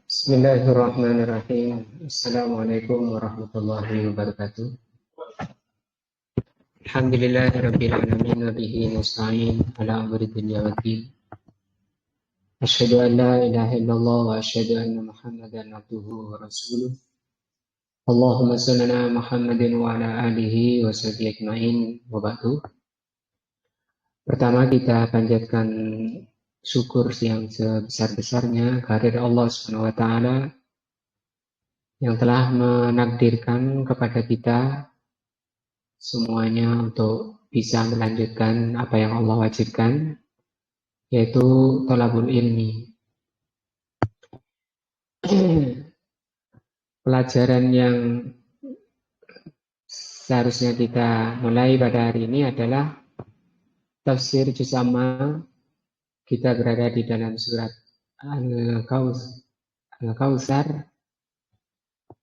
Bismillahirrahmanirrahim. Assalamualaikum warahmatullahi wabarakatuh. Alhamdulillahirabbil alamin wa bihi nasta'in ala amri dunya waddin. Asyhadu an la ilaha illallah wa asyhadu anna Muhammadan abduhu wa rasuluh. Allahumma shalli ala Muhammadin wa ala alihi wa sahbihi ajmain wa ba'du. Pertama kita panjatkan syukur yang sebesar-besarnya kehadirat Allah Subhanahu wa taala yang telah menakdirkan kepada kita semuanya untuk bisa melanjutkan apa yang Allah wajibkan, yaitu thalabul ilmi. Pelajaran yang seharusnya kita mulai pada hari ini adalah tafsir juz amma. Kita berada di dalam surat Al-Kautsar.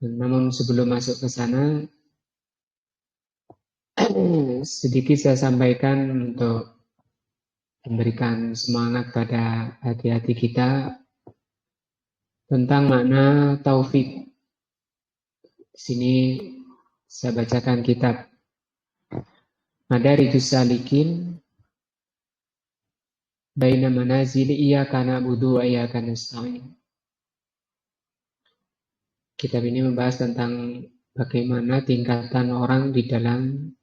Namun sebelum masuk ke sana, sedikit saya sampaikan untuk memberikan semangat pada hati-hati kita tentang makna taufik. Di sini saya bacakan kitab Madarijus Salikin Baina Manazil Iyyaka Na'budu wa Iyyaka Nasta'in. Kitab ini membahas tentang bagaimana tingkatan orang di dalam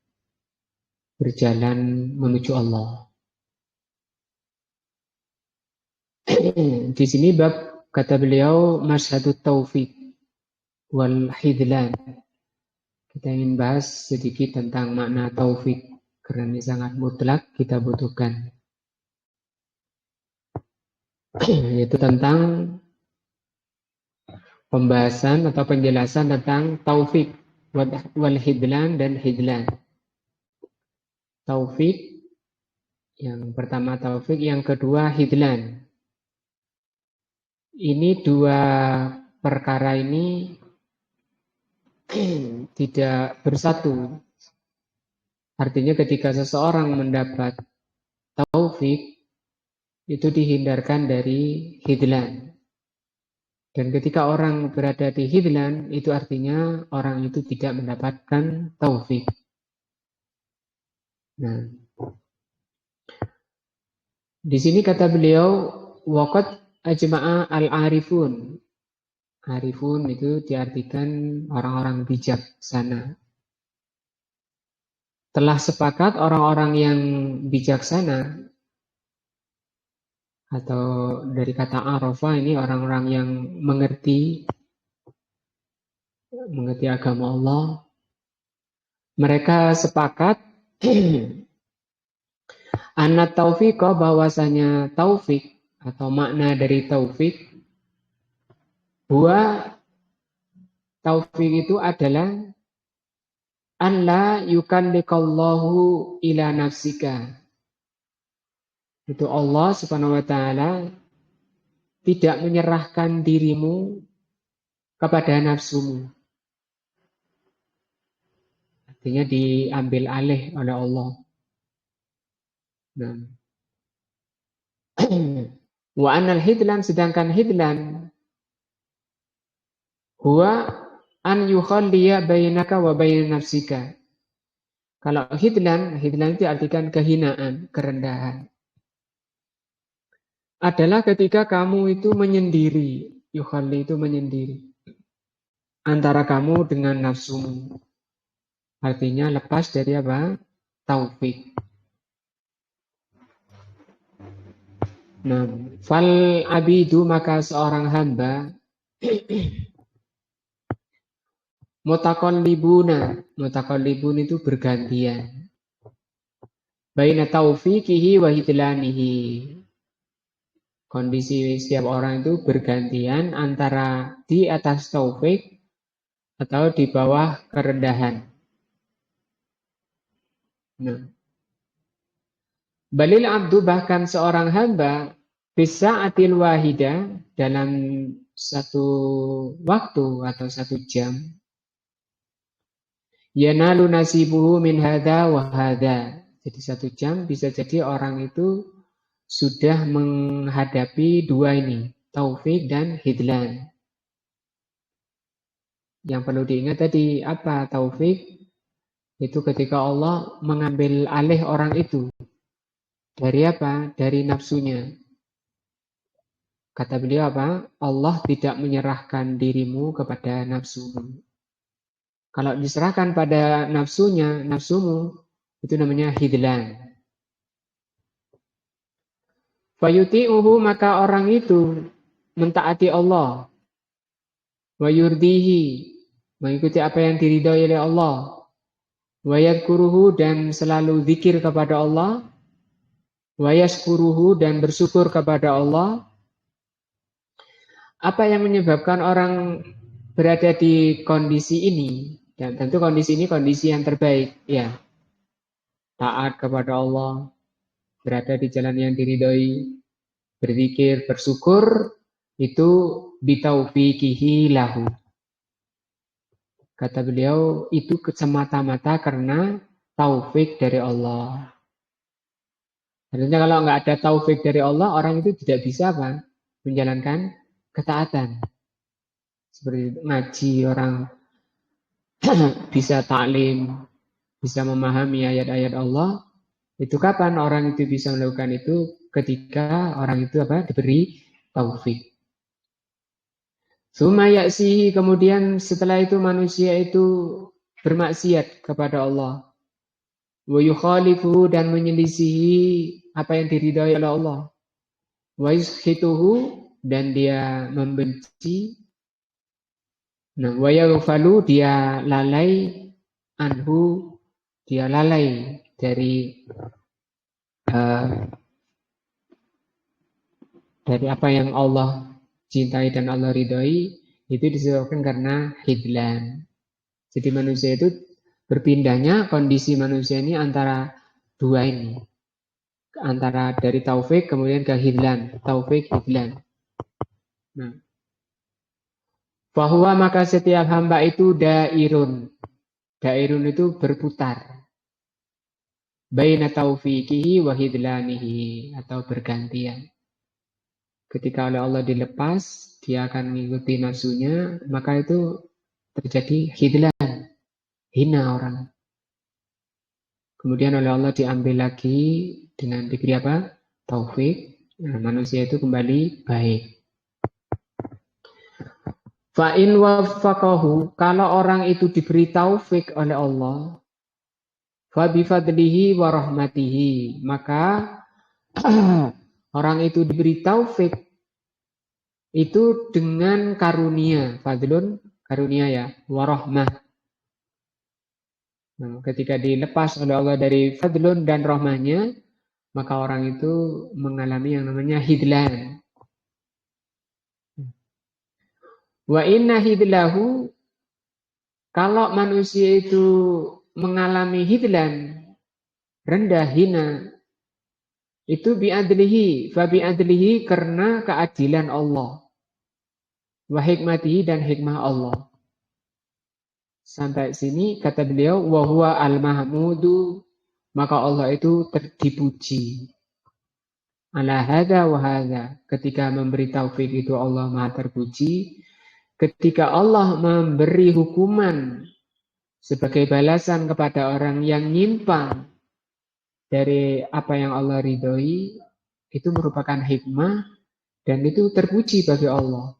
berjalan menuju Allah. Di sini bab kata beliau masyhadut taufik wal hidlan. Kita ingin bahas sedikit tentang makna taufik karena ini sangat mutlak kita butuhkan. Yaitu tentang pembahasan atau penjelasan tentang taufik wal hidlan dan hidlan. Taufik yang pertama taufik, yang kedua hidlan. Ini dua perkara ini tidak bersatu. Artinya ketika seseorang mendapat taufik itu dihindarkan dari hidlan. Dan ketika orang berada di hidlan, itu artinya orang itu tidak mendapatkan taufik. Nah, di sini kata beliau, waqad ajma'a al-arifun. Arifun itu diartikan orang-orang bijaksana. Telah sepakat orang-orang yang bijaksana, atau dari kata arafa ini orang-orang yang mengerti agama Allah. Mereka sepakat anna taufiqa, bahwasanya taufik atau makna dari taufik, taufik itu adalah an la yukallikallahu ila nafsika. Itu Allah Subhanahu wa taala tidak menyerahkan dirimu kepada nafsumu. Artinya diambil alih oleh Allah. Nah. Wa anal hidlan, sedangkan hidlan huwa an yukhalliya bainaka wa bain nafsika. Kalau hidlan itu artikan kehinaan, kerendahan. Adalah ketika kamu itu menyendiri, yukhalli itu menyendiri antara kamu dengan nafsumu. Artinya lepas dari apa? Taufik. Nah, fal abidu, maka seorang hamba mutakallibun itu bergantian. Baina taufiqihi wa hidlanihi. Kondisi setiap orang itu bergantian antara di atas taufik atau di bawah kerendahan. Nah, balil abdu, bahkan seorang hamba bisa atil wahida, dalam satu waktu atau satu jam, yanalu nasibuhu min hadha wa hadha. Jadi satu jam bisa jadi orang itu sudah menghadapi dua ini, taufik dan hidlan. Yang perlu diingat tadi apa taufik? Itu ketika Allah mengambil alih orang itu. Dari apa? Dari nafsunya. Kata beliau apa? Allah tidak menyerahkan dirimu kepada nafsumu. Kalau diserahkan pada nafsunya, nafsumu, itu namanya hidlan. Fayuti'uhu, maka orang itu mentaati Allah. Wa yurdihi, mengikuti apa yang diridhoi oleh Allah. Wa yadkuruhu, dan selalu zikir kepada Allah. Wa yaskuruhu, dan bersyukur kepada Allah. Apa yang menyebabkan orang berada di kondisi ini? Dan tentu kondisi ini kondisi yang terbaik, ya. Taat kepada Allah, berada di jalan yang diridhoi, berzikir, bersyukur, itu bitaufiqihi lahu. Kata beliau, itu semata-mata karena taufik dari Allah. Artinya kalau nggak ada taufik dari Allah, orang itu tidak bisa apa? Menjalankan ketaatan. Seperti ngaji, orang bisa taklim, bisa memahami ayat-ayat Allah. Itu kapan orang itu bisa melakukan itu? Ketika orang itu apa? Diberi taufik. Sumayasihi, kemudian setelah itu manusia itu bermaksiat kepada Allah. Wa yukhalifu, dan menyelisihi apa yang diridhai oleh Allah. Wa yuskhituhu, dan dia membenci. Nah, wa yaghfalu, dia lalai anhu, dia lalai dari apa yang Allah cintai dan Allah ridhoi, itu disebabkan karena hidlan. Jadi manusia itu berpindahnya, kondisi manusia ini antara dua ini. Antara dari taufik kemudian ke hidlan. Taufik, hidlan. Nah. Bahwa maka setiap hamba itu dairun. Dairun itu berputar. Baina taufiqihi wa hidlanihi, atau bergantian. Ketika oleh Allah dilepas, dia akan mengikuti nafsunya, maka itu terjadi hidlan, hina orang. Kemudian oleh Allah diambil lagi dengan diberi apa? Taufik. Nah, manusia itu kembali baik. Fa'in waffaqahu, kalau orang itu diberi taufik oleh Allah, fa bifadlihi wa rahmatihi, maka orang itu diberi taufik itu dengan karunia, fadlun, karunia ya, warahmah. Nah, ketika dilepas oleh Allah dari fadlun dan rahmahnya, maka orang itu mengalami yang namanya hidlan. Wa inna hidlahu, kalau manusia itu mengalami hidlan, rendah, hina, itu bi'adlihi, fa bi'adlihi, karena keadilan Allah. Wa hikmatihi, dan hikmah Allah. Sampai sini kata beliau, wa huwa al-mahmudu, maka Allah itu dipuji. Ala hadza wa hadza, ketika memberi taufik itu Allah Maha terpuji. Ketika Allah memberi hukuman sebagai balasan kepada orang yang nyimpang dari apa yang Allah ridhoi, itu merupakan hikmah dan itu terpuji bagi Allah.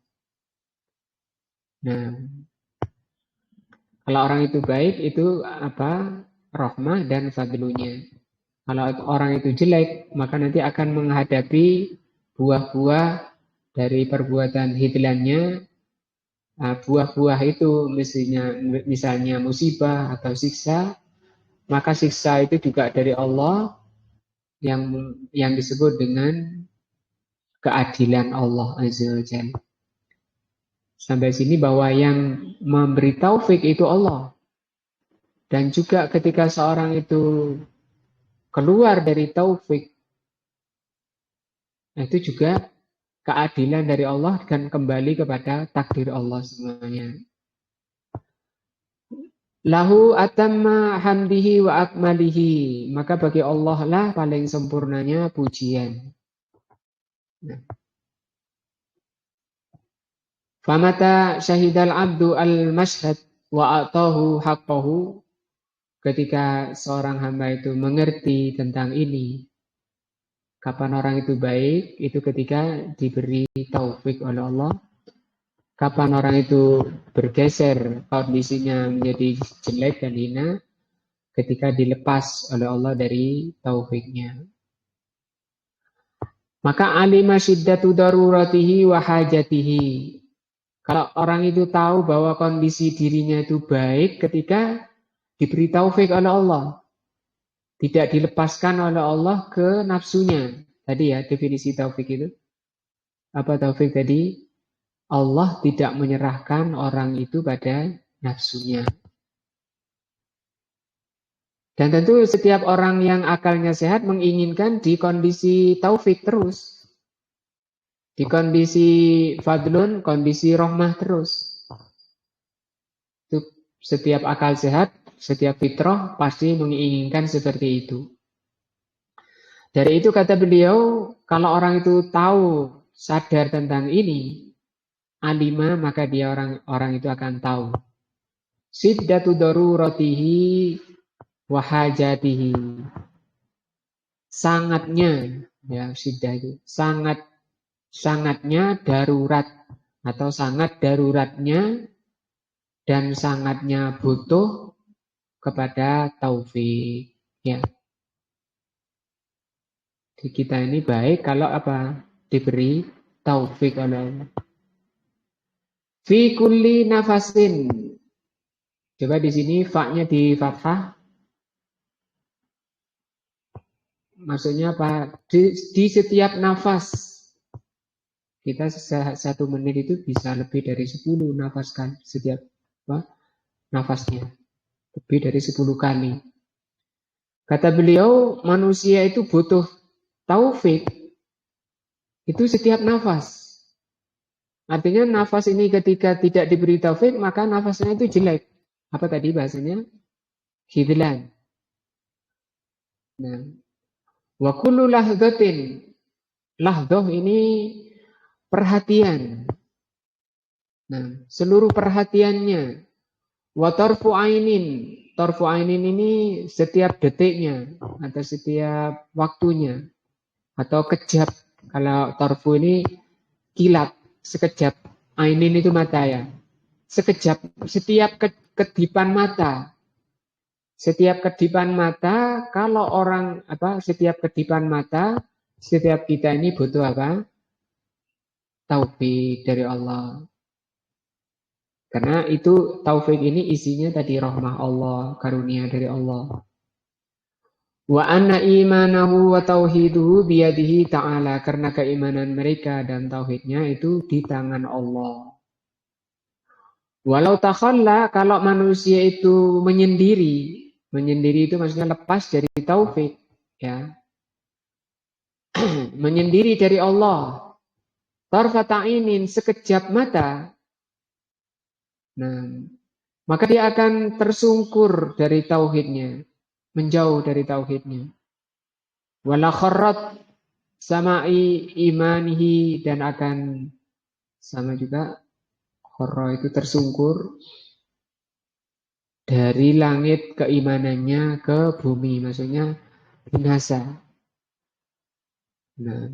Nah, kalau orang itu baik, itu apa? Rahmah dan fadlunya. Kalau orang itu jelek, maka nanti akan menghadapi buah-buah dari perbuatan hidlannya. Nah, buah-buah itu misalnya musibah atau siksa, maka siksa itu juga dari Allah yang disebut dengan keadilan Allah Azza wa Jalla. Sampai sini bahwa yang memberi taufik itu Allah. Dan juga ketika seorang itu keluar dari taufik, itu juga keadilan dari Allah dan kembali kepada takdir Allah semuanya. Lahu atamma hamdihi wa akmalihi, maka bagi Allah lah paling sempurnanya pujian. Nah. Famata syahidal abdu al-mashhad wa atahu haqqahu. Ketika seorang hamba itu mengerti tentang ini, kapan orang itu baik, itu ketika diberi taufik oleh Allah. Kapan orang itu bergeser kondisinya menjadi jelek dan hina, ketika dilepas oleh Allah dari taufiknya. Maka alima syiddatu daruratihi wa hajatihi. Kalau orang itu tahu bahwa kondisi dirinya itu baik ketika diberi taufik oleh Allah. Tidak dilepaskan oleh Allah ke nafsunya. Tadi ya definisi taufik itu. Apa taufik tadi? Allah tidak menyerahkan orang itu pada nafsunya. Dan tentu setiap orang yang akalnya sehat menginginkan di kondisi taufik terus. Di kondisi fadlun, kondisi rahmah terus. Itu setiap akal sehat, setiap fitrah pasti menginginkan seperti itu. Dari itu kata beliau, kalau orang itu tahu, sadar tentang ini, alima, maka dia orang itu akan tahu. Siddatu daruratihi wa hajatihi. Sangatnya, ya siddah itu, sangatnya darurat atau sangat daruratnya dan sangatnya butuh kepada taufik. Ya. Di kita ini baik kalau apa? Diberi taufik oleh Allah. Fi kulli nafasin. Coba di sini fa-nya di fathah. Maksudnya apa? Di setiap nafas. Kita satu menit itu bisa lebih dari 10 nafas kan setiap apa, nafasnya. Lebih dari 10 kali. Kata beliau, manusia itu butuh taufik. Itu setiap nafas. Artinya nafas ini ketika tidak diberi taufik, maka nafasnya itu jelek. Apa tadi bahasanya? Khidlan. Nah, wa kullu lahdatin. Lahdoh ini perhatian. Nah, seluruh perhatiannya. Wa tarfu ainin. Tarfu ainin ini setiap detiknya atau setiap waktunya atau kejap. Kalau tarfu ini kilat, sekejap. Ainin itu mata ya. Sekejap, setiap kedipan mata. Setiap kedipan mata, kalau orang setiap kedipan mata, setiap kita ini butuh apa? Taufik dari Allah. Karena itu taufik ini isinya tadi rahmah Allah, karunia dari Allah. Wa anna imanahu wa tauhiduhu biyadihi ta'ala. Karena keimanan mereka dan tauhidnya itu di tangan Allah. Walau takhalla, kalau manusia itu menyendiri itu maksudnya lepas dari taufik, ya. Menyendiri dari Allah. Tarfata'inin, sekejap mata. Nah, maka dia akan tersungkur dari tauhidnya, menjauh dari tauhidnya. Wala kharrat sama'i imanihi, dan akan sama juga kharra itu tersungkur dari langit keimanannya ke bumi, maksudnya binasa. Nah,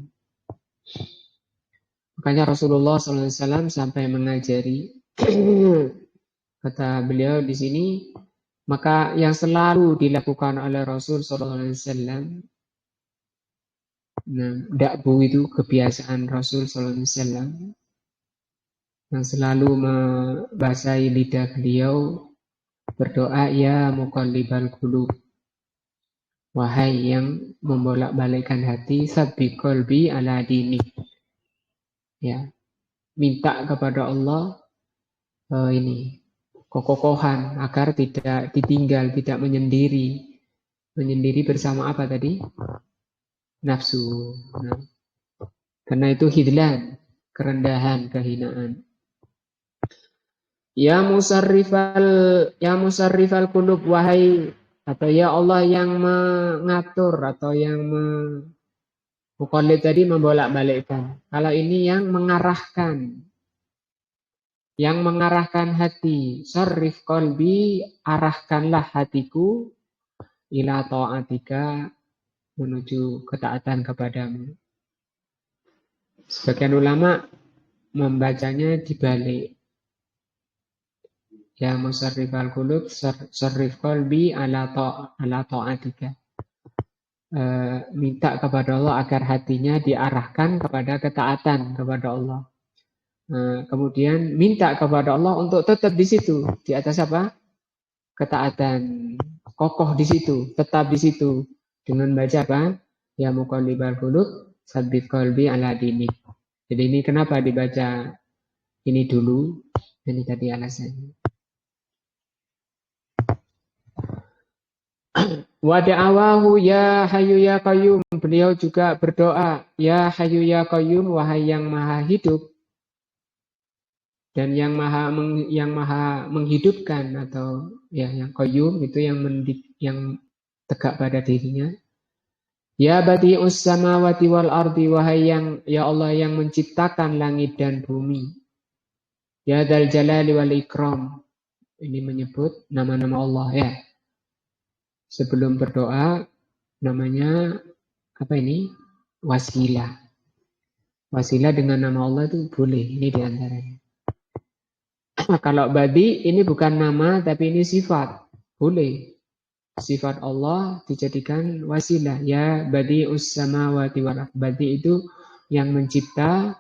makanya Rasulullah SAW sampai mengajari, kata beliau di sini, maka yang selalu dilakukan oleh Rasul SAW, nah, dakbu itu kebiasaan Rasul SAW, yang selalu membasahi lidah beliau, berdoa, ya muqallibal qulub, wahai yang membolak-balikkan hati, sabbi qalbi ala dinik. Ya, minta kepada Allah ini kokohan agar tidak ditinggal, tidak menyendiri bersama apa tadi? Nafsu. Nah, karena itu hidlan, kerendahan, kehinaan. Ya musarrifal qulub, wahai, atau ya Allah yang mengatur atau yang muqallib tadi membolak-balikkan. Kalau ini yang mengarahkan. yang mengarahkan hati. Sarrif qalbi, arahkanlah hatiku ila ta'atika, menuju ketaatan kepadamu. Sebagian ulama membacanya dibalik. Ya musarrifal qulub, sarrif qalbi ala ta'atika. Minta kepada Allah agar hatinya diarahkan kepada ketaatan kepada Allah. Kemudian minta kepada Allah untuk tetap di situ, di atas apa? Ketaatan, kokoh di situ, tetap di situ dengan baca apa? Ya muqallibal qulub, tsabbit qalbi ala dinik. Jadi ini kenapa dibaca ini dulu? Ini tadi alasannya. Wa da'awahu ya hayyu ya qayyum. Beliau juga berdoa, ya hayyu ya qayyum, wahai yang maha hidup dan yang maha menghidupkan, atau ya yang qayyum itu yang tegak pada dirinya. Ya badi'us samawati wal ardi, wahai yang ya Allah yang menciptakan langit dan bumi. Ya dzal jalali wal ikram. Ini menyebut nama-nama Allah ya. Sebelum berdoa namanya apa ini? Wasilah. Wasilah dengan nama Allah itu boleh, ini diantaranya. Kalau badi ini bukan nama tapi ini sifat, boleh. Sifat Allah dijadikan wasilah. Ya badi'us samawati wal ardh. Badi itu yang mencipta.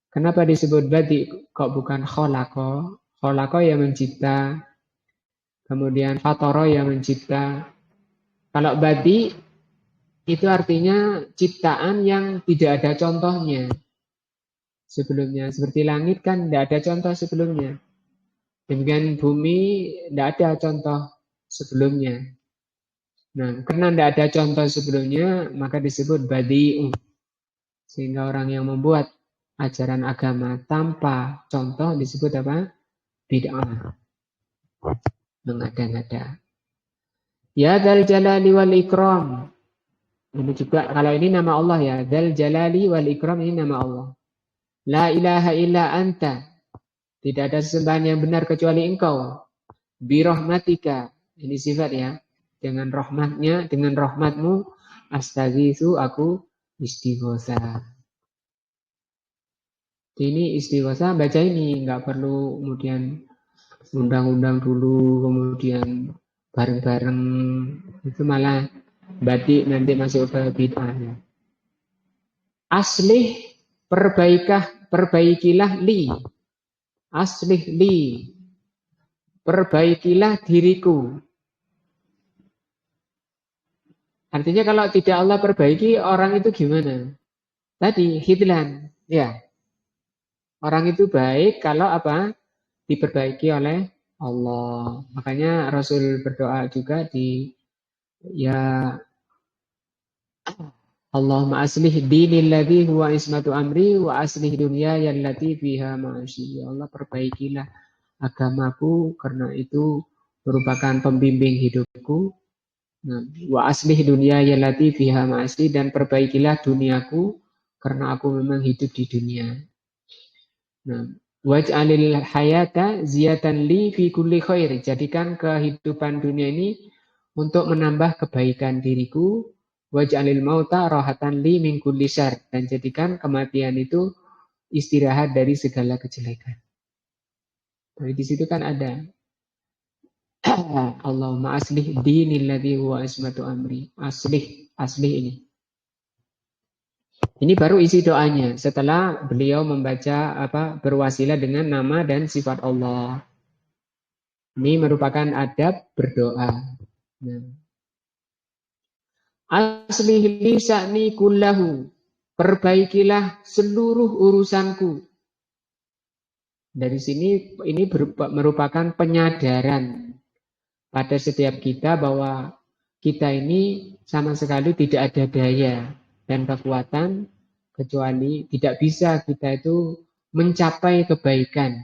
Kenapa disebut badi kok bukan khalaqa? Khalaqa yang mencipta. Kemudian fatara yang mencipta. Kalau badi itu artinya ciptaan yang tidak ada contohnya sebelumnya. Seperti langit kan tidak ada contoh sebelumnya. Demikian bumi tidak ada contoh sebelumnya. Nah, karena tidak ada contoh sebelumnya, maka disebut badi'u. Sehingga orang yang membuat ajaran agama tanpa contoh disebut apa? Bid'ah. Mengada-ngada. Ya dzal jalali wal ikram. Ini juga, kalau ini nama Allah ya. Dzal jalali wal ikram, ini nama Allah. La ilaha illa anta. Tidak ada sesembahan yang benar kecuali engkau. Birahmatika. Ini sifat ya. Dengan rahmatnya, dengan rahmatmu, astaghiitsu, aku istighosa. Ini istighosa, baca ini. Nggak perlu kemudian undang-undang dulu, kemudian bareng-bareng. Itu malah batik nanti masuk ke bid'ah. Aslih, perbaikilah li. Aslih li. Perbaikilah diriku. Artinya kalau tidak Allah perbaiki, orang itu gimana? Tadi, khidlan. Ya. Orang itu baik kalau apa? Diperbaiki oleh Allah. Makanya Rasul berdoa juga di ya Allahumma aslih dinil ladzi huwa ismatu amri wa aslih dunyaya allati fiha ma'ashi. Ya Allah, perbaikilah agamaku karena itu merupakan pembimbing hidupku. Nah, wa aslih dunyaya allati fiha ma'ashi, dan perbaikilah duniaku karena aku memang hidup di dunia. Nah, waj'alil hayata ziyatan li fi kulli khair. Jadikan kehidupan dunia ini untuk menambah kebaikan diriku. Waj'alil mauta rahatan li min kulli syarr. Dan jadikan kematian itu istirahat dari segala kejelekan. Jadi di situ kan ada Allahumma aslih dinil ladzi huwa ismatu amri. Aslih ini. Ini baru isi doanya setelah beliau membaca berwasilah dengan nama dan sifat Allah. Ini merupakan adab berdoa. Nah. Aslih li sya'ni kullahu. Perbaikilah seluruh urusanku. Dari sini ini merupakan penyadaran pada setiap kita bahwa kita ini sama sekali tidak ada daya dan kekuatan kecuali tidak bisa kita itu mencapai kebaikan.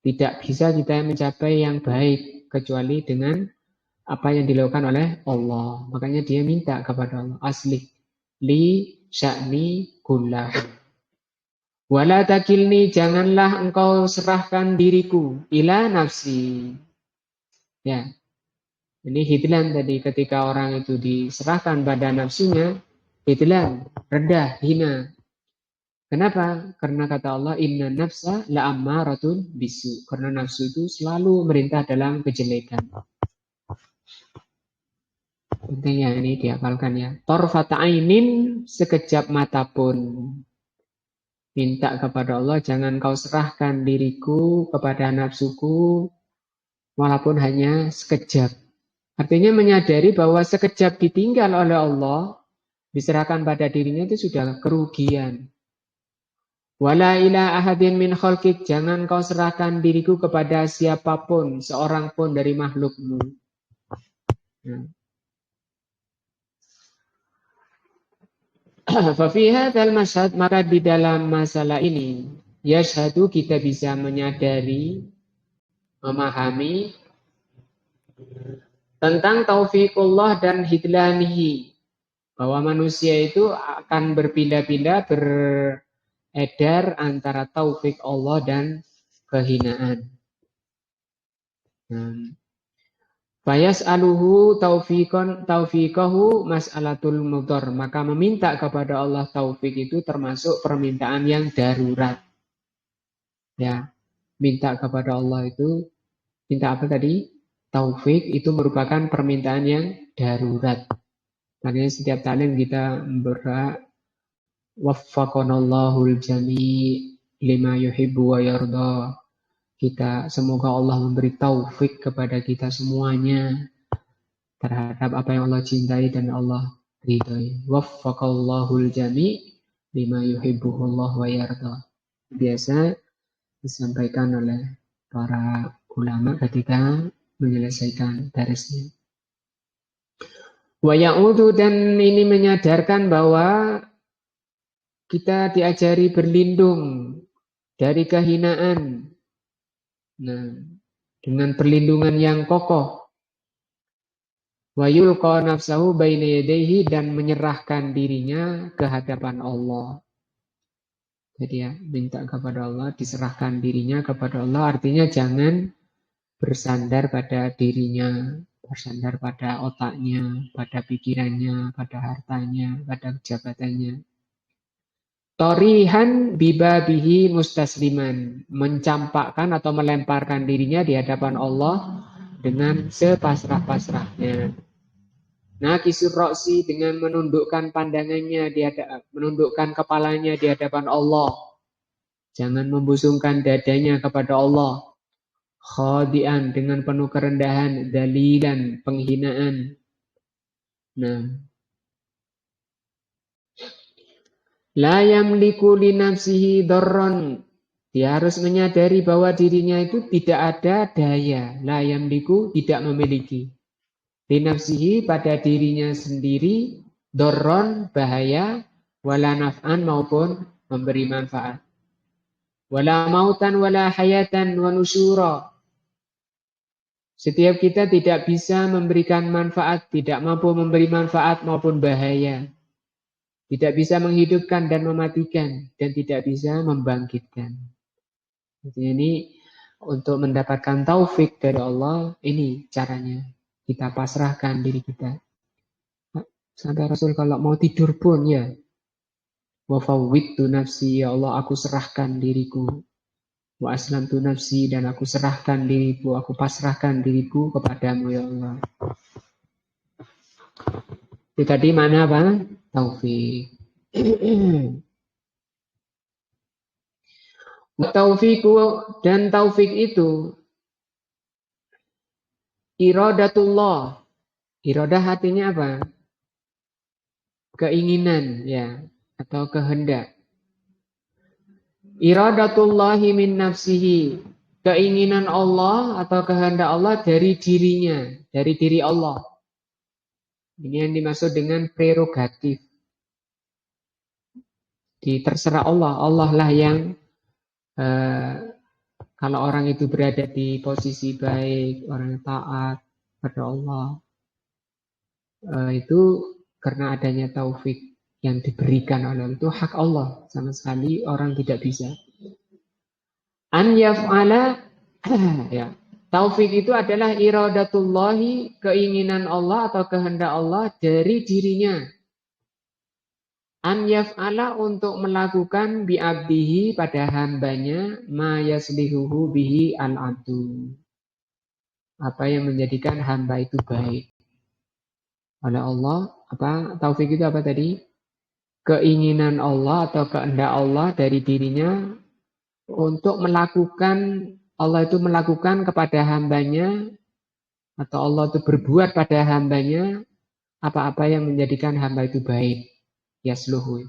Tidak bisa kita mencapai yang baik kecuali dengan apa yang dilakukan oleh Allah. Makanya dia minta kepada Allah, aslih li sya'ni kullahu. Wala takilni, janganlah engkau serahkan diriku ila nafsi. Ya, ini hidlan tadi ketika orang itu diserahkan pada nafsunya, hidlan, rendah, hina. Kenapa? Karena kata Allah, inna nafsa la'ammaratun bisu. Karena nafsu itu selalu merintah dalam kejelekan. Pentingnya ini dihafalkan ya. Torfata ainin, sekejap mata pun. Minta kepada Allah, jangan kau serahkan diriku kepada nafsuku, walaupun hanya sekejap. Artinya menyadari bahwa sekejap ditinggal oleh Allah, diserahkan pada dirinya itu sudah kerugian. Wala ila ahadin min khalqik, jangan kau serahkan diriku kepada siapapun, seorang pun dari makhlukmu. Nah. Fafiha dal masyad, maka di dalam masalah ini yashhadu, kita bisa menyadari, memahami tentang taufiqullah dan hidlanihi, bahwa manusia itu akan berpindah-pindah, beredar antara taufik Allah dan kehinaan. Fayas aluhu taufiqahu mas'alatul mudhar, maka meminta kepada Allah taufik itu termasuk permintaan yang darurat. Ya, minta kepada Allah itu, minta apa tadi? Taufik itu merupakan permintaan yang darurat. Makanya setiap taklim kita berdoa, waffaqanallahul jami' lima yuhibbu wa yarda. Kita semoga Allah memberi taufik kepada kita semuanya terhadap apa yang Allah cintai dan Allah ridhoi. Waffaqallahul jami' lima yuhibbuhullah wa yarda. Biasa disampaikan oleh para ulama ketika menyelesaikan darisnya. Wa ya'udhu, dan ini menyadarkan bahwa kita diajari berlindung dari kehinaan. Nah, dengan perlindungan yang kokoh. Wa yulqa nafsahu baina yadayhi, dan menyerahkan dirinya ke hadapan Allah. Jadi ya, minta kepada Allah, diserahkan dirinya kepada Allah, artinya jangan bersandar pada dirinya, bersandar pada otaknya, pada pikirannya, pada hartanya, pada jabatannya. Torihan bibabihi mustasliman, mencampakkan atau melemparkan dirinya di hadapan Allah dengan sepasrah-pasrahnya. Nah, kisur roksi, dengan menundukkan pandangannya, menundukkan kepalanya di hadapan Allah. Jangan membusungkan dadanya kepada Allah. Khadian, dengan penuh kerendahan, dalilan, penghinaan. Nah, la yamliku li nafsihi darron. Dia harus menyadari bahwa dirinya itu tidak ada daya. La yamliku, tidak memiliki. Li nafsihi, pada dirinya sendiri, darron, bahaya, wala naf'an, maupun memberi manfaat. Wala mautan, wala hayatan, wa nusyura. Setiap kita tidak bisa memberikan manfaat, tidak mampu memberi manfaat maupun bahaya. Tidak bisa menghidupkan dan mematikan, dan tidak bisa membangkitkan. Jadi ini untuk mendapatkan taufik dari Allah, ini caranya. Kita pasrahkan diri kita. Sampai Rasul kalau mau tidur pun ya, wa fawwidtu nafsi, ya Allah aku serahkan diriku. Wa aslamtu nafsi, dan aku serahkan diriku, aku pasrahkan diriku kepadamu ya Allah. Itu tadi mana apa? Taufik. Taufiku, dan taufik itu iradatullah. Iradah artinya apa? Keinginan ya, atau kehendak. Iradatullahi min nafsihi, keinginan Allah atau kehendak Allah dari dirinya, dari diri Allah. Ini yang dimaksud dengan prerogatif. Terserah Allah, Allah lah yang kalau orang itu berada di posisi baik, orang yang taat pada Allah, itu karena adanya taufik. yang diberikan oleh Allah. Itu hak Allah. Sama sekali orang tidak bisa. An yaf'ala ya. Taufik itu adalah iradatullahi, keinginan Allah atau kehendak Allah dari dirinya. An yaf'ala untuk melakukan bi'abdihi pada hambanya ma yaslihuhu bihi al-abdu. Apa yang menjadikan hamba itu baik. Oleh Allah, apa taufik itu apa tadi? Keinginan Allah atau kehendak Allah dari dirinya untuk melakukan, Allah itu melakukan kepada hambanya atau Allah itu berbuat pada hambanya apa-apa yang menjadikan hamba itu baik. Yasluhu.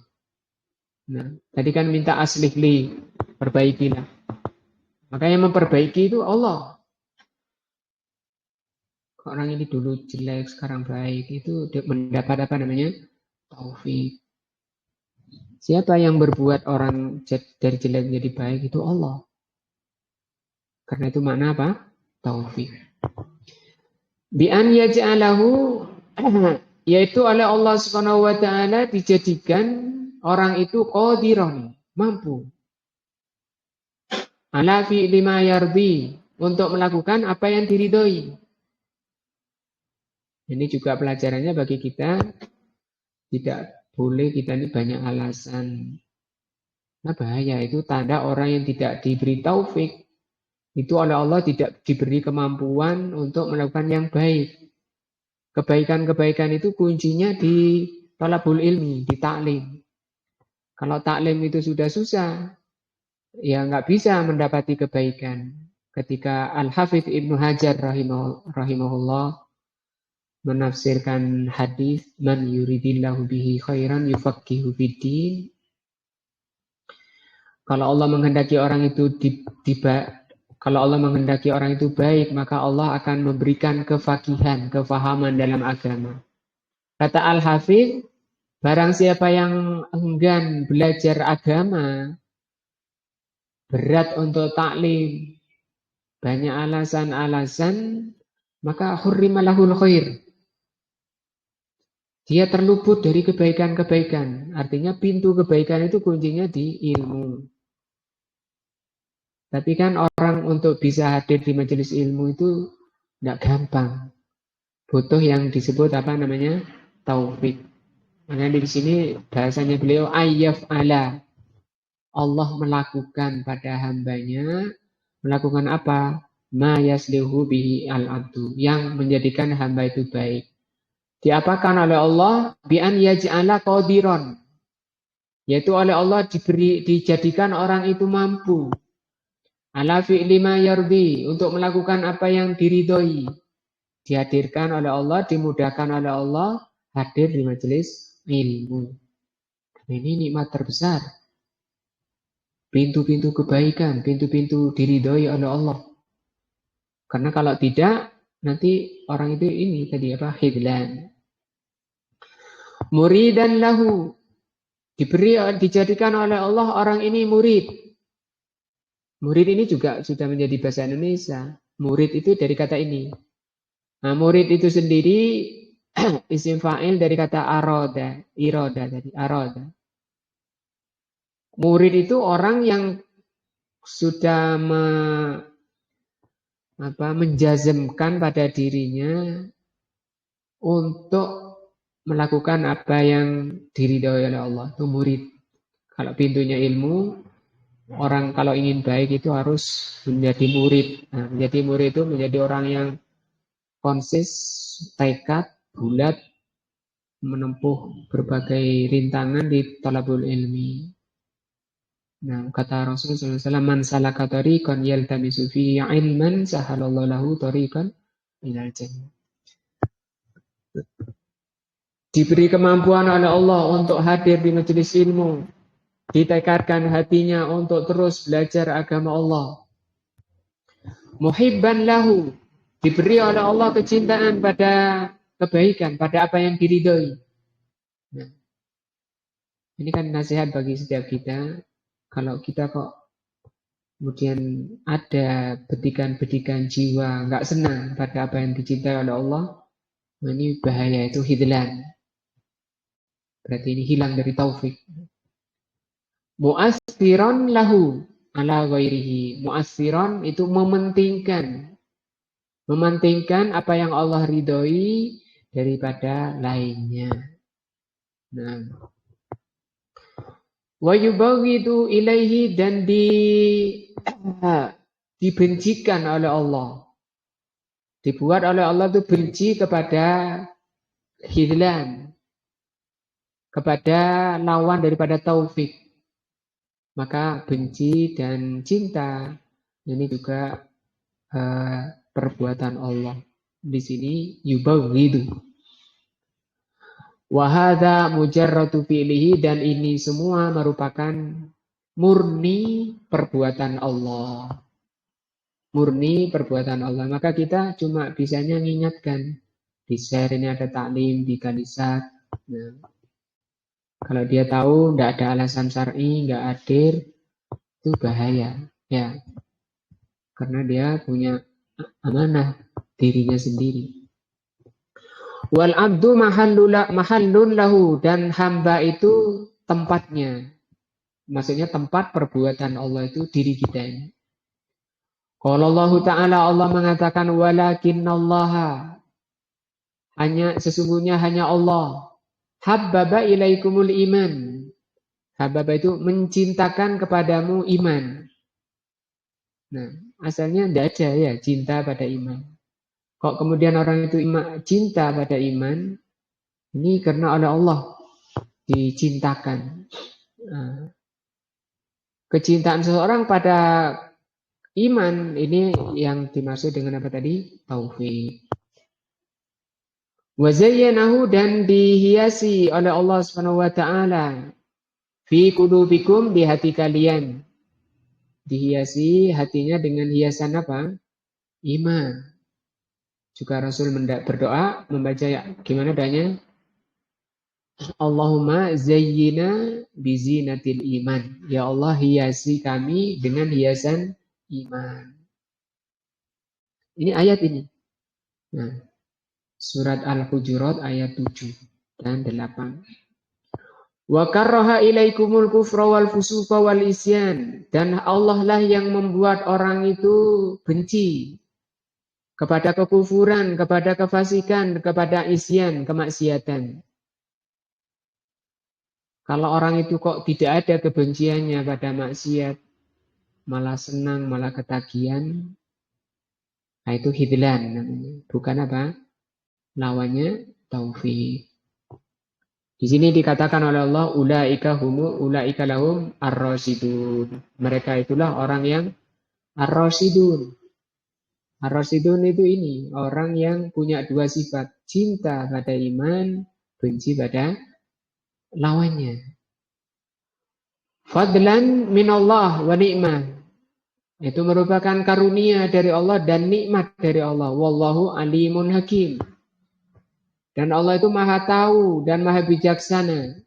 Nah, tadi kan minta aslihli, perbaikilah. Maka yang memperbaiki itu Allah. Orang ini dulu jelek, sekarang baik. Itu mendapat apa namanya? Taufik. Siapa yang berbuat orang dari jelek menjadi baik itu Allah. Karena itu makna apa? Taufik. Bi'an yaj'alahu, yaitu oleh Allah Subhanahu wa taala dijadikan orang itu qadiran, mampu. Ala fi'li ma yardi, untuk melakukan apa yang diridhoi. Ini juga pelajarannya bagi kita, tidak boleh kita ini banyak alasan. Nah bahaya, itu tanda orang yang tidak diberi taufik. Itu oleh Allah tidak diberi kemampuan untuk melakukan yang baik. Kebaikan-kebaikan itu kuncinya di talabul ilmi, di taklim. Kalau taklim itu sudah susah, ya nggak bisa mendapati kebaikan. Ketika Al-Hafidh Ibnu Hajar rahimahullah menafsirkan hadis man yuridillahu bihi khairan yufaqihu fiddin. Kalau Allah menghendaki orang itu kalau Allah menghendaki orang itu baik, maka Allah akan memberikan kefakihan, kefahaman dalam agama. Kata Al-Hafidh, barang siapa yang enggan belajar agama, berat untuk taklim, banyak alasan-alasan, maka hurrimalahul khair. Dia terluput dari kebaikan-kebaikan. Artinya pintu kebaikan itu kuncinya di ilmu. Tapi kan orang untuk bisa hadir di majelis ilmu itu tidak gampang. Butuh yang disebut apa namanya? Taufik. Makanya di sini bahasanya beliau ayyaf ala. Allah melakukan pada hambanya, melakukan apa? Ma yaslihu bihi al-abdu, yang menjadikan hamba itu baik. Diapakan oleh Allah? Bi'an yaj'ala qadiran. Yaitu oleh Allah dijadikan orang itu mampu. Ala fi'li ma yardi, untuk melakukan apa yang diridhoi. Dihadirkan oleh Allah, dimudahkan oleh Allah, hadir di majelis ilmu. Ini nikmat terbesar. Pintu-pintu kebaikan, pintu-pintu diridhoi oleh Allah. Karena kalau tidak, nanti orang itu ini tadi apa? Khidlan. Muridan lahu, dijadikan oleh Allah orang ini murid. Murid ini juga sudah menjadi bahasa Indonesia. Murid itu dari kata ini. Nah, murid itu sendiri isim fa'il dari kata aroda, iroda tadi, aroda. Murid itu orang yang sudah menjazmkan pada dirinya untuk melakukan apa yang diridhoi oleh Allah. Itu murid. Kalau pintunya ilmu, orang kalau ingin baik itu harus menjadi murid. Nah, menjadi murid itu menjadi orang yang konsis, tekad, bulat, menempuh berbagai rintangan di talabul ilmi. Nah, kata Rasulullah SAW, man salaka tariqan yaltamisu fihi ilman sahalallahu lahu tariqan ilal jannah. Diberi kemampuan oleh Allah untuk hadir di majelis ilmu, ditekadkan hatinya untuk terus belajar agama Allah. Muhibban lahu, diberi oleh Allah kecintaan pada kebaikan, pada apa yang diridhoi. Nah, ini kan nasihat bagi setiap kita. Kalau kita kok kemudian ada betikan-betikan jiwa nggak senang pada apa yang dicintai oleh Allah, nah ini bahaya, itu khidlan. Berarti ini hilang dari taufik. Mu'assiron lahu ala ghairihi. Mu'assiron itu mementingkan. Mementingkan apa yang Allah ridhoi daripada lainnya. Nah, wa yubaghidu ilaihi dan dibencikan oleh Allah. Dibuat oleh Allah itu benci kepada khidlan, kepada lawan daripada taufik. Maka benci dan cinta ini juga perbuatan Allah. Di sini yubaghidu. Wa hadza mujarradu fi'lihi, dan ini semua merupakan murni perbuatan Allah. Murni perbuatan Allah. Maka kita cuma bisanya mengingatkan. Di share ini ada taklim, di kalisat. Nah, kalau dia tahu tidak ada alasan syar'i, nggak hadir, itu bahaya. Ya, karena dia punya amanah dirinya sendiri. Wal abdu mahallun lahu, dan hamba itu tempatnya. Maksudnya tempat perbuatan Allah itu diri kita ini. Kalau Allah Ta'ala, Allah mengatakan walakinnallaha, sesungguhnya hanya Allah, habbaba ilaikumul iman. Habbaba itu mencintakan kepadamu iman. Nah, asalnya tidak ada ya cinta pada iman. Kok kemudian orang itu cinta pada iman, ini karena oleh Allah dicintakan. Nah, kecintaan seseorang pada iman ini yang dimaksud dengan apa tadi? Taufik. Wa zayyanahu, dan dihiasi oleh Allah Subhanahu wa taala fi qulubikum, di hati kalian. Dihiasi hatinya dengan hiasan apa? Iman. Juga Rasul berdoa membaca gimana doanya? Allahumma zayyina bizinatil iman. Ya Allah, hiasi kami dengan hiasan iman. Ini ayat ini. Nah, surat Al-Hujurat ayat 7 dan 8. Wa karraha ilaikumul kufra wal fusuqa wal isyan, dan Allah lah yang membuat orang itu benci kepada kekufuran, kepada kefasikan, kepada isyan, kemaksiatan. Kalau orang itu kok tidak ada kebenciannya pada maksiat, malah senang, malah ketagihan, nah itu hidlan namanya. Bukan apa? Lawannya taufik. Di sini dikatakan oleh Allah, ulaika lahum ar-rasyidun. Mereka itulah orang yang ar-rasyidun. Ar-rasyidun itu ini, orang yang punya dua sifat, cinta pada iman, benci pada lawannya. Fadlan minallah wa ni'mah. Itu merupakan karunia dari Allah dan nikmat dari Allah. Wallahu alimun hakim. Dan Allah itu maha tahu dan maha bijaksana.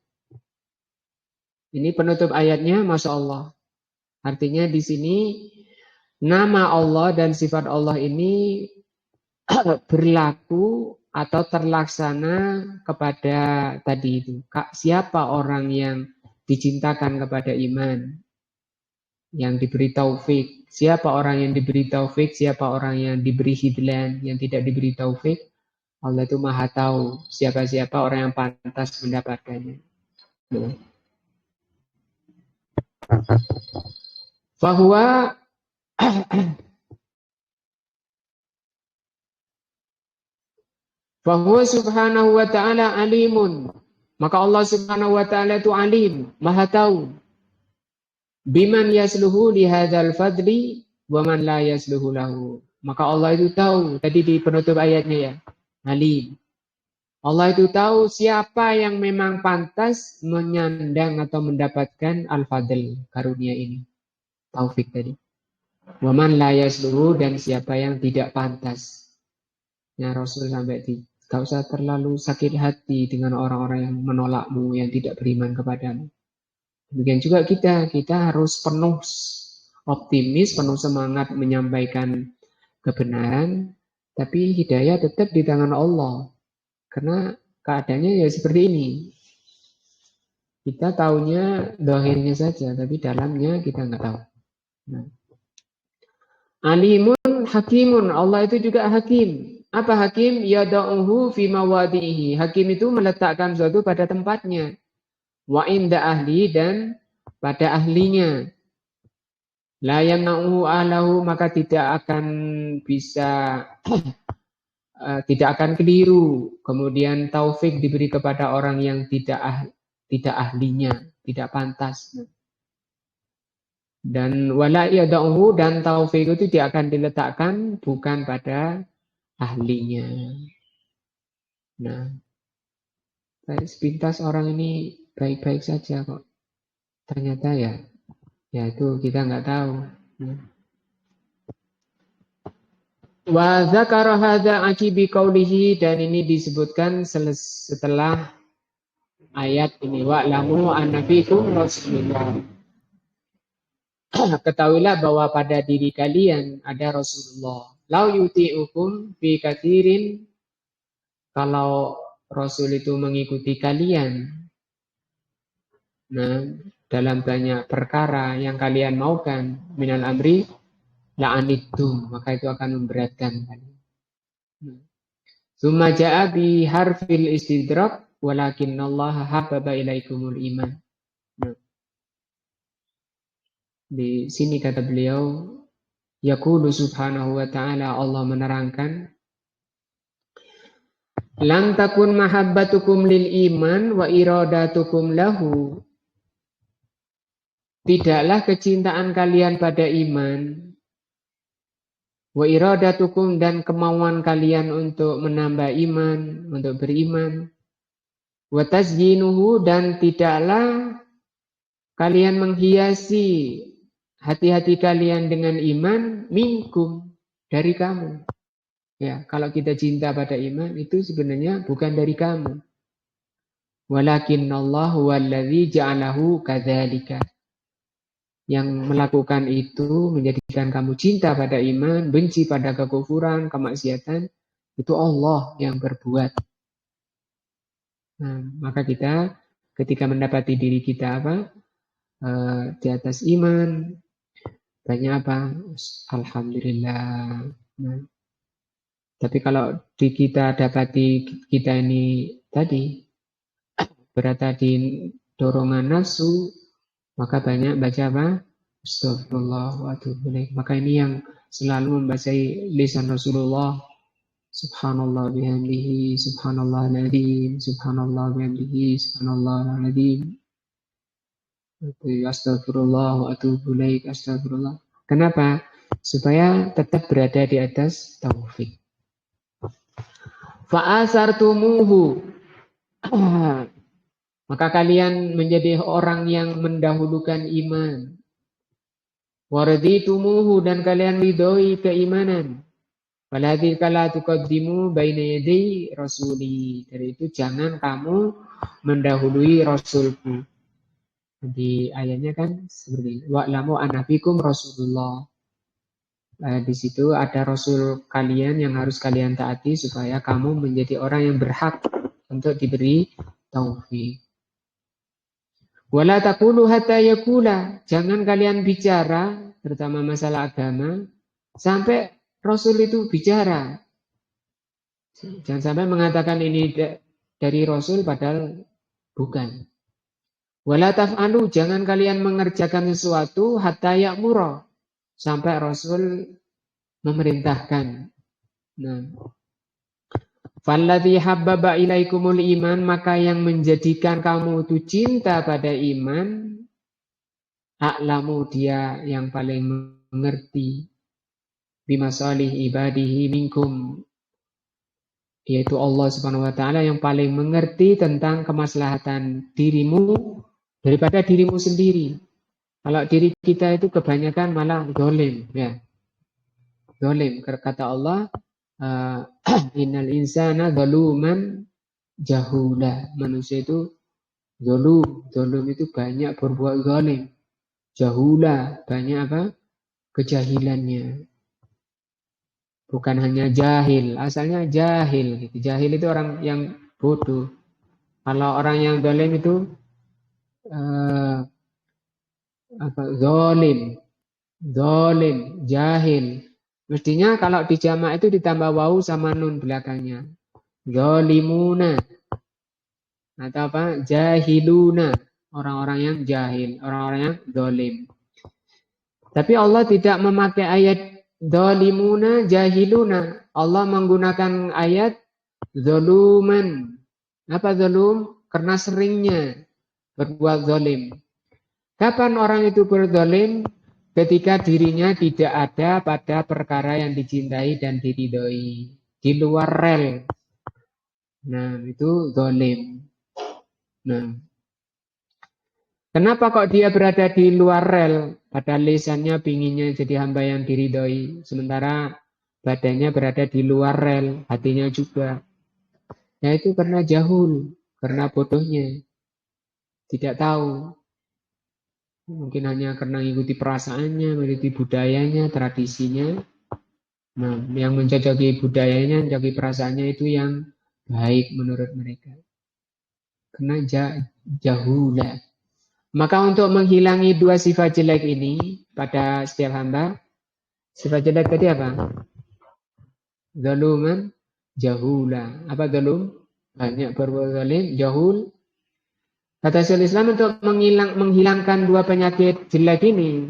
Ini penutup ayatnya, Masya Allah. Artinya di sini nama Allah dan sifat Allah ini berlaku atau terlaksana kepada tadi itu. Siapa orang yang dicintakan kepada iman, yang diberi taufik? Siapa orang yang diberi taufik? Siapa orang yang diberi hidlan, yang tidak diberi taufik? Allah itu maha tahu siapa-siapa orang yang pantas mendapatkannya. Bahwa subhanahu wa ta'ala alimun. Maka Allah subhanahu wa ta'ala itu alim, maha tahu. Biman yasluhu lihadzal fadli wa man la yasluhu lahu. Maka Allah itu tahu, tadi di penutup ayatnya ya, alim. Allah itu tahu siapa yang memang pantas menyandang atau mendapatkan al-fadl, karunia ini. Taufik tadi. Wa man la yasluhu, dan siapa yang tidak pantas. Ya Rasul sampai gak usah terlalu sakit hati dengan orang-orang yang menolakmu, yang tidak beriman kepadamu. Demikian juga kita harus penuh optimis, penuh semangat menyampaikan kebenaran, tapi hidayah tetap di tangan Allah. Karena keadaannya ya seperti ini. Kita taunya dohirnya saja, tapi dalamnya kita nggak tahu. Nah. Alimun hakimun, Allah itu juga hakim. Apa hakim? Yada'uhu fi mawadihi. Hakim itu meletakkan sesuatu pada tempatnya. Wa inda ahli, dan pada ahlinya. La yamna'uhu ahlahu, maka tidak akan bisa tidak akan keliru. Kemudian taufik diberi kepada orang yang tidak ahlinya, tidak pantas. Dan wala yada'uhu, dan taufik itu tidak akan diletakkan bukan pada ahlinya. Nah, sepintas orang ini baik-baik saja kok. Ternyata ya itu kita nggak tahu. Nah. Wa dzakara hadza aqibi qaulihi, dan ini disebutkan setelah ayat ini, wa lamu annabikum rasulullah. Ketahuilah bahwa pada diri kalian ada Rasulullah. Lau yuti'ukum fi katsirin, kalau Rasul itu mengikuti kalian, nah, dalam banyak perkara yang kalian maukan, minal amri la'anittum, maka itu akan memberatkan kalian. Tsumma ja'a bi harfil istidrak walakinnallaha habbaba ilaikumul iman. Nah, di sini kata beliau, yaqulu subhanahu wa ta'ala, Allah menerangkan, lang takun mahabbatukum lil iman wa iradatukum lahu. Tidaklah kecintaan kalian pada iman, wa iradatukum, dan kemauan kalian untuk menambah iman, untuk beriman, wa tazyinuhu, dan tidaklah kalian menghiasi hati-hati kalian dengan iman, minkum, dari kamu. Ya, kalau kita cinta pada iman itu sebenarnya bukan dari kamu. Walakinnallahu wallazi ja'alahu kadzalika. Yang melakukan itu menjadikan kamu cinta pada iman, benci pada kekufuran, kemaksiatan, itu Allah yang berbuat. Nah, maka kita ketika mendapati diri kita di atas iman, banyak apa? Alhamdulillah. Nah, tapi kalau di kita dapati kita ini tadi berada di dorongan nafsu, maka banyak baca apa? Astagfirullah wa atubu ilaih. Maka ini yang selalu membaca lisan Rasulullah. Subhanallah bihamdihi, subhanallah al-azim, subhanallah bihamdihi, subhanallah al-azim. Astagfirullah wa atubu ilaih, astagfirullah. Kenapa? Supaya tetap berada di atas taufik. Fa'asartumuhu. Maka kalian menjadi orang yang mendahulukan iman. Waraditumuhu, dan kalian ridhoi keimanan. Waladzika la tuqaddimu baina yaday rasuli. Dari itu jangan kamu mendahului rasulku. Di ayatnya kan seperti ini. Wa'lamu annabikum rasulullah. Di situ ada rasul kalian yang harus kalian taati supaya kamu menjadi orang yang berhak untuk diberi taufik. Wala taqulu hatta yaqula. Jangan kalian bicara, terutama masalah agama, sampai Rasul itu bicara. Jangan sampai mengatakan ini dari Rasul padahal bukan. Wala taf'alu. Jangan kalian mengerjakan sesuatu hatta ya'mura, sampai Rasul memerintahkan. Nah, falladzi habbaba ilaikumul iman, maka yang menjadikan kamu itu cinta pada iman, a'lamu, dia yang paling mengerti, bimasalih ibadihi minkum, yaitu Allah Subhanahu wa taala yang paling mengerti tentang kemaslahatan dirimu daripada dirimu sendiri. Kalau diri kita itu kebanyakan malah zalim, ya. Zalim, kata Allah, innal insana zaluman jahula. Manusia itu zalum. Zalum itu banyak berbuat zalim. Jahula, banyak apa? Kejahilannya. Bukan hanya jahil, asalnya jahil. Gitu. Jahil itu orang yang bodoh. Kalau orang yang zalim itu eh, zalim, jahil. Mestinya kalau di jamak itu ditambah wawu sama nun belakangnya. Zalimuna atau apa? Jahiluna, orang-orang yang jahil, orang-orang yang zalim. Tapi Allah tidak memakai ayat zalimuna, jahiluna. Allah menggunakan ayat zaluman. Apa zalum? Karena seringnya berbuat zalim. Kapan orang itu berzalim? Ketika dirinya tidak ada pada perkara yang dicintai dan diridhoi. Di luar rel. Nah, itu zalim. Nah, kenapa kok dia berada di luar rel? Padahal lisannya pinginnya jadi hamba yang diridhoi. Sementara badannya berada di luar rel. Hatinya juga. Ya itu karena jahul. Karena bodohnya. Tidak tahu. Mungkin hanya karena mengikuti perasaannya, mengikuti budayanya, tradisinya. Nah, yang mencocoki budayanya, mencocoki perasaannya itu yang baik menurut mereka. Karena jahula. Maka untuk menghilangi dua sifat jelek ini pada setiap hamba, sifat jelek tadi apa? Zaluman, jahula. Apa zalum? Banyak berbuat zalim, jahul. Kata Syaikhul Islam untuk menghilangkan dua penyakit jelek ini,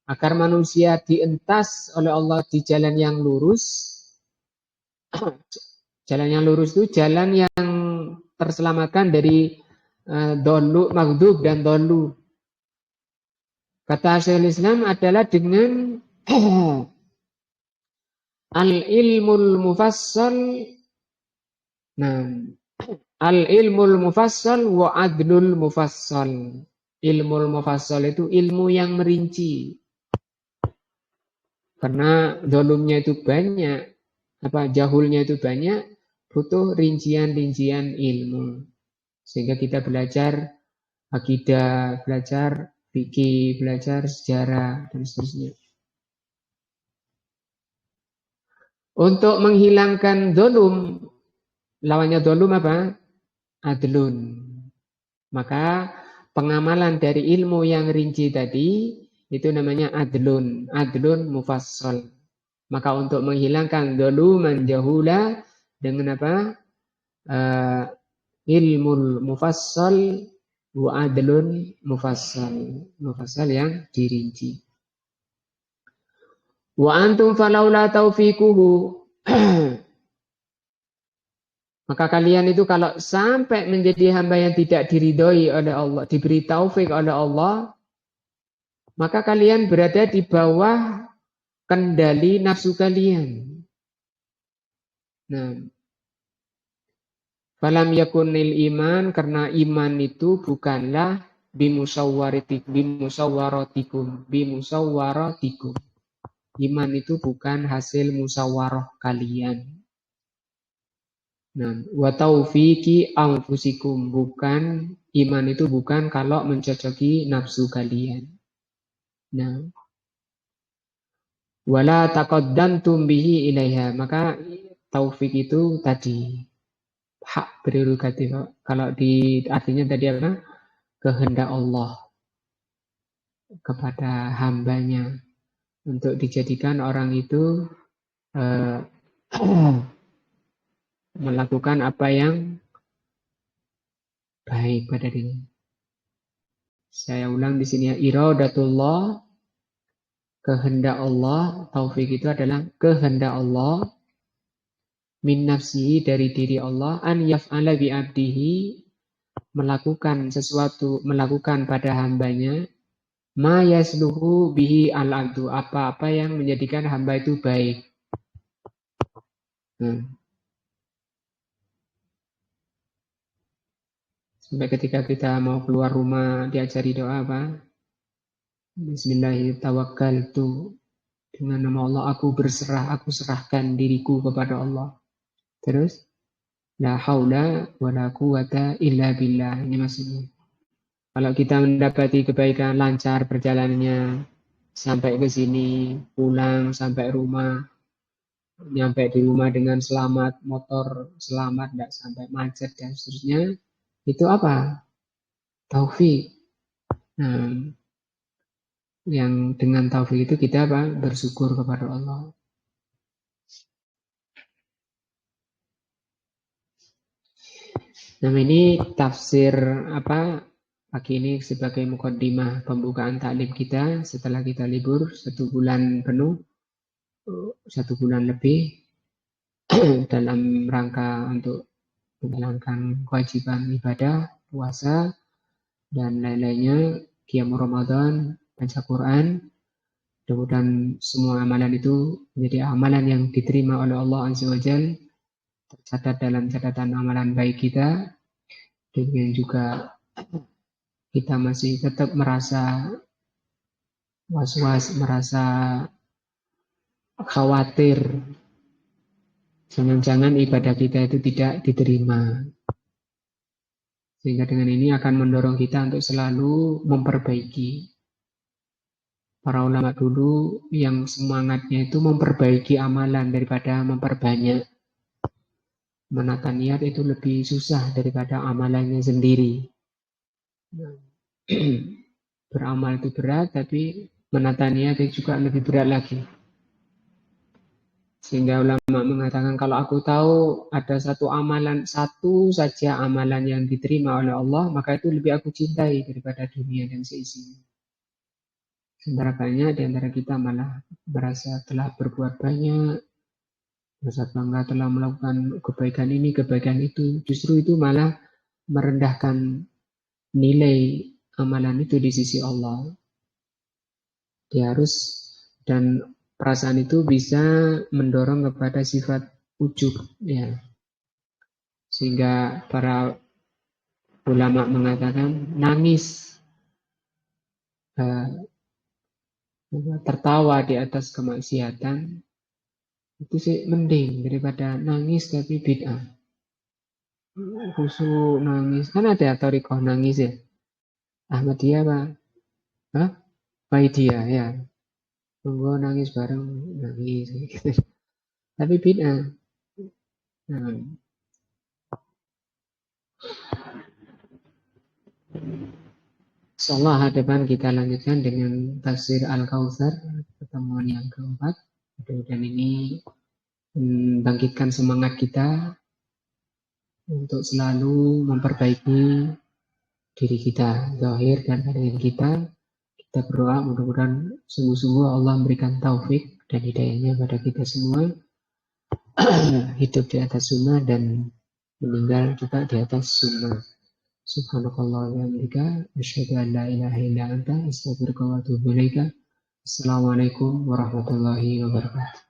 agar manusia dientas oleh Allah di jalan yang lurus. Jalan yang lurus itu jalan yang terselamatkan dari dolu, maghdub dan dolu. Kata Syaikhul Islam adalah dengan al-ilmul mufassal. Nah, al-ilmul mufassal wa adlul mufassal. Ilmul mufassal itu ilmu yang merinci. Karena dolumnya itu banyak, jahulnya itu banyak, butuh rincian-rincian ilmu. Sehingga kita belajar akidah, belajar fikih, belajar sejarah, dan seterusnya. Untuk menghilangkan dolum, lawannya dolum apa? Adlun. Maka pengamalan dari ilmu yang rinci tadi, itu namanya adlun. Adlun mufassal. Maka untuk menghilangkan doluman jahula dengan apa? Ilmul mufassal wa adlun mufassal. Mufassal yang dirinci. Wa antum falaula taufiquhu. Maka kalian itu kalau sampai menjadi hamba yang tidak diridhoi oleh Allah, diberi taufik oleh Allah, maka kalian berada di bawah kendali nafsu kalian. Nah, falam yakunil iman, karena iman itu bukanlah bimusawwaratikum. Iman itu bukan hasil musyawarah kalian. Nah, wa taufiqi anfusikum, bukan, iman itu bukan kalau mencocoki nafsu kalian. Nah, wala taqaddamtum bihi ilaiha, maka taufik itu tadi hak prerogatif. Kalau di artinya tadi apa? Kehendak Allah kepada hambanya untuk dijadikan orang itu melakukan apa yang baik pada dirinya. Saya ulang di sini ya, iradatullah, kehendak Allah, taufik itu adalah kehendak Allah, min nafsihi, dari diri Allah, an yaf'ala bi abdihi, melakukan sesuatu, melakukan pada hambanya, ma yasluhu bihi al-abdu, apa-apa yang menjadikan hamba itu baik. Sampai ketika kita mau keluar rumah diajari doa apa? Bismillahirrahmanirrahim. Dengan nama Allah aku berserah, aku serahkan diriku kepada Allah. Terus la haula wala quwata illa billah. Ini maksudnya. Kalau kita mendapati kebaikan lancar perjalanannya sampai ke sini, pulang sampai rumah, nyampe di rumah dengan selamat, motor selamat, tidak sampai macet dan seterusnya, itu apa? Taufik. Nah, yang dengan taufik itu kita apa? Bersyukur kepada Allah. Nah, ini tafsir apa pagi ini sebagai mukaddimah pembukaan taklim kita setelah kita libur 1 bulan penuh, 1 bulan lebih dalam rangka untuk menjalankan kewajiban ibadah, puasa, dan lain-lainnya, qiyam Ramadan, baca Quran. Mudah-mudahan semua amalan itu menjadi amalan yang diterima oleh Allah Azza wa Jalla, tercatat dalam catatan amalan baik kita. Demikian juga kita masih tetap merasa was-was, merasa khawatir jangan-jangan ibadah kita itu tidak diterima. Sehingga dengan ini akan mendorong kita untuk selalu memperbaiki. Para ulama dulu yang semangatnya itu memperbaiki amalan daripada memperbanyak. Menata niat itu lebih susah daripada amalannya sendiri. Beramal itu berat, tapi menata niat itu juga lebih berat lagi. Sehingga ulama mengatakan kalau aku tahu ada satu saja amalan yang diterima oleh Allah, maka itu lebih aku cintai daripada dunia dan seisinya. Sementara banyak di antara kita malah merasa telah berbuat banyak, merasa bangga telah melakukan kebaikan ini, kebaikan itu. Justru itu malah merendahkan nilai amalan itu di sisi Allah. Dia harus, dan perasaan itu bisa mendorong kepada sifat ujub, ya. Sehingga para ulama mengatakan nangis, tertawa di atas kemaksiatan itu sih mending daripada nangis tapi bid'ah. Khusyuk nangis, kan ada thariqah nangis ya. Ahmadiyah apa? Hah? Baidiyah ya. Monggo nangis bareng, nangis. Tapi bid'ah. Nah, insyaallah hadapan kita lanjutkan dengan tafsir Al-Kautsar, pertemuan yang keempat. Dan ini membangkitkan semangat kita untuk selalu memperbaiki diri kita, zahir dan batin kita. Kita berdoa mudah-mudahan sungguh-sungguh Allah memberikan taufik dan hidayahnya pada kita semua, hidup di atas sunnah dan meninggal juga di atas sunnah. Subhanakallah wa bihamdika asyhadu an la ilaha illa anta astaghfiruka wa atubu ilaika. Assalamualaikum warahmatullahi wabarakatuh.